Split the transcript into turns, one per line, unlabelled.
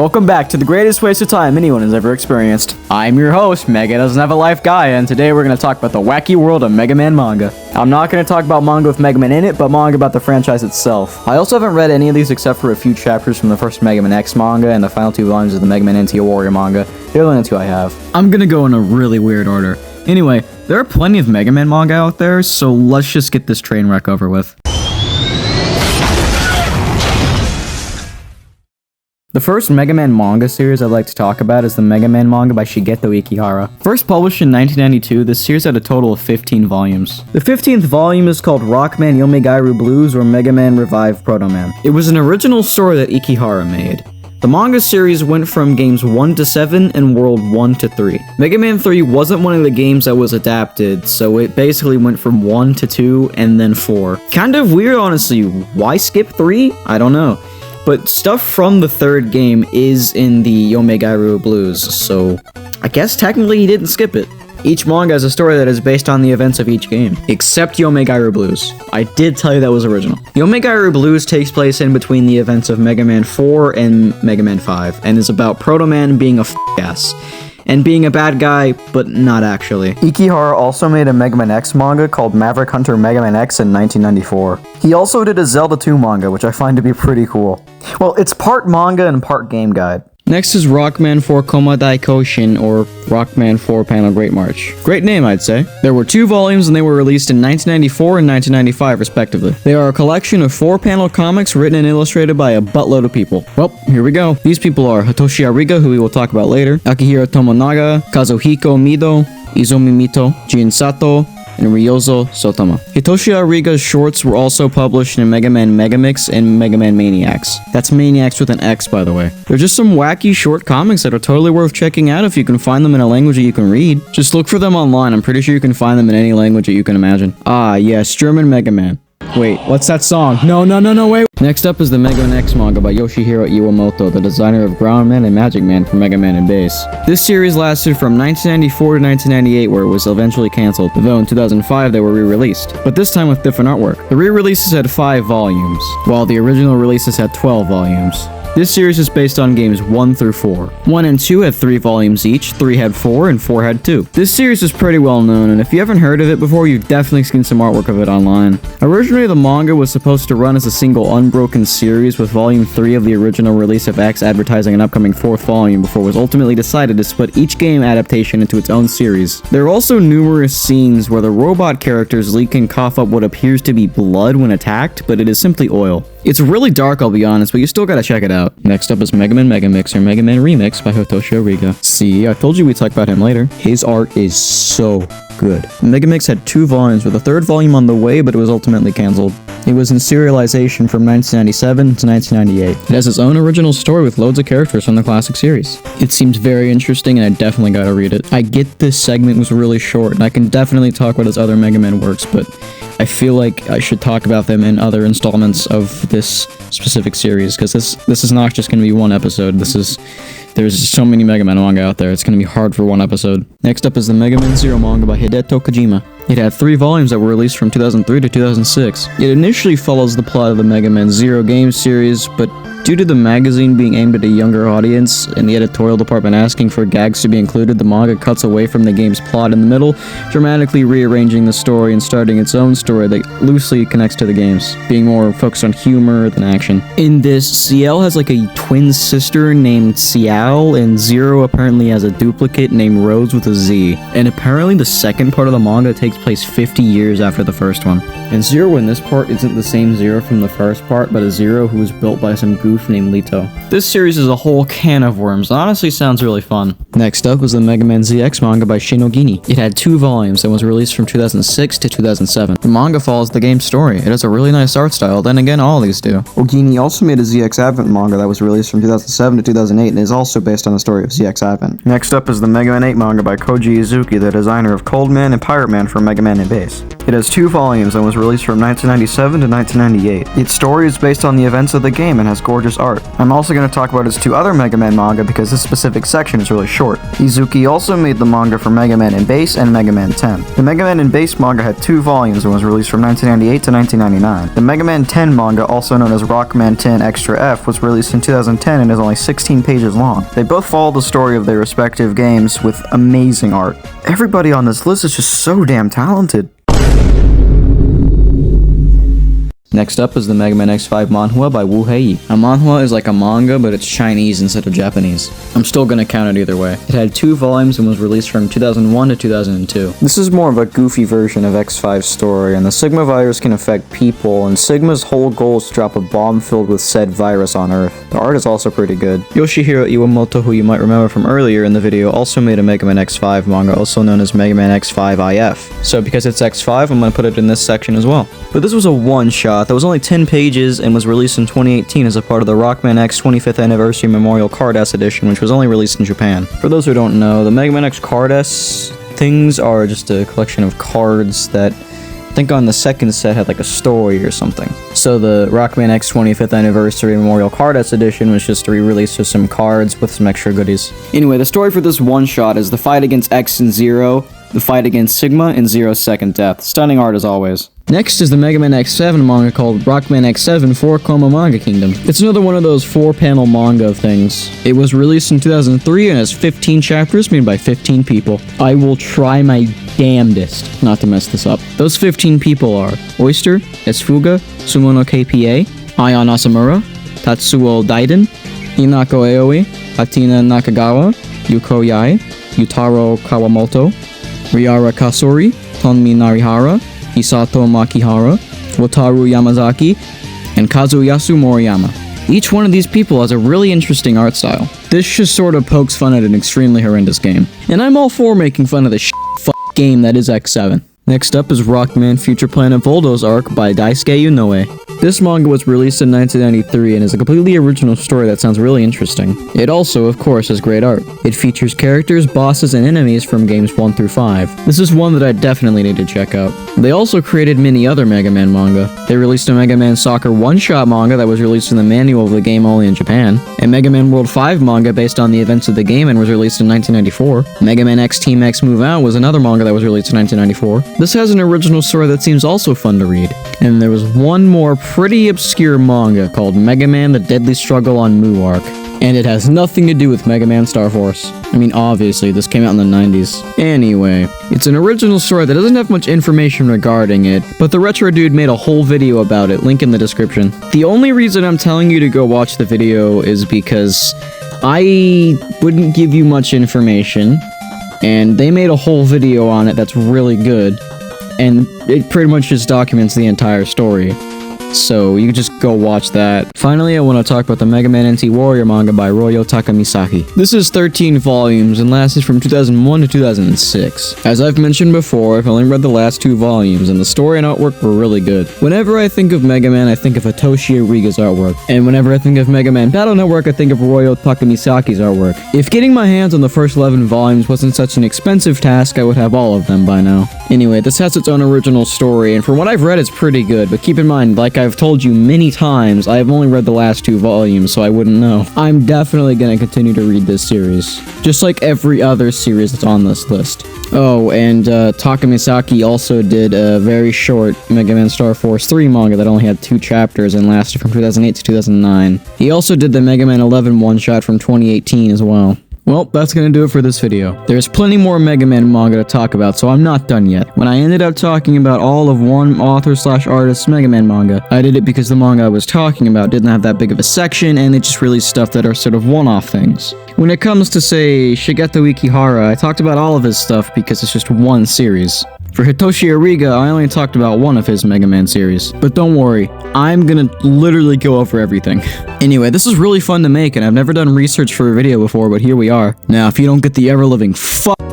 Welcome back to the greatest waste of time anyone has ever experienced. I'm your host, Mega Doesn't Have a Life Guy, and today we're going to talk about the wacky world of Mega Man manga. I'm not going to talk about manga with Mega Man in it, but manga about the franchise itself. I also haven't read any of these except for a few chapters from the first Mega Man X manga and the final 2 volumes of the Mega Man NT Warrior manga. They're the only 2 I have. I'm going to go in a really weird order. Anyway, there are plenty of Mega Man manga out there, so let's just get this train wreck over with. The first Mega Man manga series I'd like to talk about is the Mega Man manga by Shigeto Ikehara. First published in 1992, this series had a total of 15 volumes. The 15th volume is called Rockman Yomegairu Blues or Mega Man Revive Proto Man. It was an original story that Ikehara made. The manga series went from games 1 to 7 and World 1 to 3. Mega Man 3 wasn't one of the games that was adapted, so it basically went from 1 to 2 and then 4. Kind of weird, honestly. Why skip 3? I don't know. But stuff from the 3rd game is in the Yomegairu Blues, so I guess technically he didn't skip it. Each manga has a story that is based on the events of each game, except Yomegairu Blues. I did tell you that was original. Yomegairu Blues takes place in between the events of Mega Man 4 and Mega Man 5, and is about Proto Man being a f***ass. And being a bad guy, but not actually. Ikehara also made a Mega Man X manga called Maverick Hunter Mega Man X in 1994. He also did a Zelda 2 manga, which I find to be pretty cool. Well, it's part manga and part game guide. Next is Rockman 4 Komadai Koushin, or Rockman 4 Panel Great March. Great name, I'd say. There were 2 volumes and they were released in 1994 and 1995, respectively. They are a collection of 4-panel comics written and illustrated by a buttload of people. Well, here we go. These people are Hitoshi Ariga, who we will talk about later, Akihiro Tomonaga, Kazuhiko Mido, Izumi Mito, Jin Sato, and Ryozo Sotama. Hitoshi Ariga's shorts were also published in Mega Man Megamix and Mega Man Maniacs. That's Maniacs with an X, by the way. They're just some wacky short comics that are totally worth checking out if you can find them in a language that you can read. Just look for them online. I'm pretty sure you can find them in any language that you can imagine. Ah, yes, German Mega Man. Wait, what's that song? No, wait! Next up is the Mega Man X manga by Yoshihiro Iwamoto, the designer of Ground Man and Magic Man for Mega Man and Base. This series lasted from 1994 to 1998, where it was eventually cancelled, though in 2005 they were re-released, but this time with different artwork. The re-releases had 5 volumes, while the original releases had 12 volumes. This series is based on games 1 through 4. 1 and 2 had 3 volumes each, 3 had 4, and 4 had 2. This series is pretty well known, and if you haven't heard of it before, you've definitely seen some artwork of it online. Originally, the manga was supposed to run as a single unbroken series, with volume 3 of the original release of X advertising an upcoming 4th volume before it was ultimately decided to split each game adaptation into its own series. There are also numerous scenes where the robot characters leak and cough up what appears to be blood when attacked, but it is simply oil. It's really dark, I'll be honest, but you still gotta check it out. Next up is Mega Man Megamix or Mega Man Remix by Hitoshi Ariga. See, I told you we'd talk about him later. His art is so good. Megamix had 2 volumes with a 3rd volume on the way, but it was ultimately cancelled. It was in serialization from 1997 to 1998. It has its own original story with loads of characters from the classic series. It seems very interesting and I definitely gotta read it. I get this segment was really short and I can definitely talk about his other Mega Man works, but I feel like I should talk about them in other installments of this specific series, because this is not just going to be one episode. There's so many Mega Man manga out there, it's going to be hard for one episode. Next up is the Mega Man Zero manga by Hideto Kajima. It had 3 volumes that were released from 2003 to 2006. It initially follows the plot of the Mega Man Zero game series, but due to the magazine being aimed at a younger audience and the editorial department asking for gags to be included, the manga cuts away from the game's plot in the middle, dramatically rearranging the story and starting its own story that loosely connects to the games, being more focused on humor than action. In this, Ciel has like a twin sister named Cial, and Zero apparently has a duplicate named Rose with a Z. And apparently the second part of the manga takes place 50 years after the first one. And Zero in this part isn't the same Zero from the first part, but a Zero who was built by some goof named Lito. This series is a whole can of worms. It honestly sounds really fun. Next up was the Mega Man ZX manga by Shin. It had 2 volumes and was released from 2006 to 2007. The manga follows the game's story. It has a really nice art style, then again all these do. Ogino also made a ZX Advent manga that was released from 2007 to 2008 and is also based on the story of ZX Advent. Next up is the Mega Man 8 manga by Kōji Izuki, the designer of Cold Man and Pirate Man for Mega Man and Base. It has 2 volumes and was released from 1997 to 1998. Its story is based on the events of the game and has gorgeous art. I'm also going to talk about its 2 other Mega Man manga because this specific section is really short. Izuki also made the manga for Mega Man in Base and Mega Man 10. The Mega Man in Base manga had 2 volumes and was released from 1998 to 1999. The Mega Man 10 manga, also known as Rockman X5, was released in 2010 and is only 16 pages long. They both follow the story of their respective games with amazing art. Everybody on this list is just so damn talented. Next up is the Mega Man X5 manhwa by Wu Heyi. A manhwa is like a manga, but it's Chinese instead of Japanese. I'm still gonna count it either way. It had 2 volumes and was released from 2001 to 2002. This is more of a goofy version of X5's story, and the Sigma virus can affect people, and Sigma's whole goal is to drop a bomb filled with said virus on Earth. The art is also pretty good. Yoshihiro Iwamoto, who you might remember from earlier in the video, also made a Mega Man X5 manga, also known as Mega Man X5 IF. So because it's X5, I'm gonna put it in this section as well. But this was a one-shot that was only 10 pages and was released in 2018 as a part of the Rockman X 25th Anniversary Memorial Card-S edition, which was only released in Japan. For those who don't know, the Mega Man X Card-S things are just a collection of cards that I think on the second set had like a story or something. So the Rockman X 25th Anniversary Memorial Card-S edition was just a re-release of some cards with some extra goodies. Anyway, the story for this one-shot is the fight against X and Zero, the fight against Sigma, and Zero's second death. Stunning art as always. Next is the Mega Man X7 manga called Rockman X7 4-Koma Manga Kingdom. It's another one of those 4-panel manga things. It was released in 2003 and has 15 chapters made by 15 people. I will try my damnedest not to mess this up. Those 15 people are Oyster, Esfuga, Sumono KPA, Aya Nasamura, Tatsuo Daiden, Hinako Aoi, Hatina Nakagawa, Yuko Yai, Yutaro Kawamoto, Riara Kasori, Tonmi Narihara, Hisato Makihara, Wataru Yamazaki, and Kazuyasu Moriyama. Each one of these people has a really interesting art style. This just sort of pokes fun at an extremely horrendous game. And I'm all for making fun of the game that is X7. Next up is Rockman Future Planet Voldos arc by Daisuke Inoue. This manga was released in 1993 and is a completely original story that sounds really interesting. It also, of course, has great art. It features characters, bosses, and enemies from games 1 through 5. This is one that I definitely need to check out. They also created many other Mega Man manga. They released a Mega Man Soccer one-shot manga that was released in the manual of the game only in Japan, a Mega Man World 5 manga based on the events of the game and was released in 1994. Mega Man X Team X Move Out was another manga that was released in 1994. This has an original story that seems also fun to read. And there was one more pretty obscure manga called Mega Man The Deadly Struggle on Mu Arc. And it has nothing to do with Mega Man Star Force. I mean, obviously, this came out in the 90s. Anyway, it's an original story that doesn't have much information regarding it, but TheRetroDude made a whole video about it, link in the description. The only reason I'm telling you to go watch the video is because I wouldn't give you much information, and they made a whole video on it that's really good, and it pretty much just documents the entire story. So you can just go watch that. Finally, I want to talk about the Mega Man NT Warrior manga by Ryo Takamisaki. This is 13 volumes and lasted from 2001 to 2006. As I've mentioned before, I've only read the last 2 volumes, and the story and artwork were really good. Whenever I think of Mega Man, I think of Hitoshi Ariga's artwork. And whenever I think of Mega Man Battle Network, I think of Ryo Takamisaki's artwork. If getting my hands on the first 11 volumes wasn't such an expensive task, I would have all of them by now. Anyway, this has its own original story, and from what I've read, it's pretty good, but keep in mind, like I've told you many times, I have only read the last 2 volumes, so I wouldn't know. I'm definitely gonna continue to read this series, just like every other series that's on this list. Oh, and Takamisaki also did a very short Mega Man Star Force 3 manga that only had 2 chapters and lasted from 2008 to 2009. He also did the Mega Man 11 one-shot from 2018 as well. Well, that's gonna do it for this video. There's plenty more Mega Man manga to talk about, so I'm not done yet. When I ended up talking about all of one author/artist's Mega Man manga, I did it because the manga I was talking about didn't have that big of a section, and it just released stuff that are sort of one-off things. When it comes to, say, Shigeto Ikehara, I talked about all of his stuff because it's just one series. For Hitoshi Ariga, I only talked about one of his Mega Man series. But don't worry, I'm gonna literally go over everything. Anyway, this is really fun to make, and I've never done research for a video before, but here we are. Now, if you don't get the ever-living fuck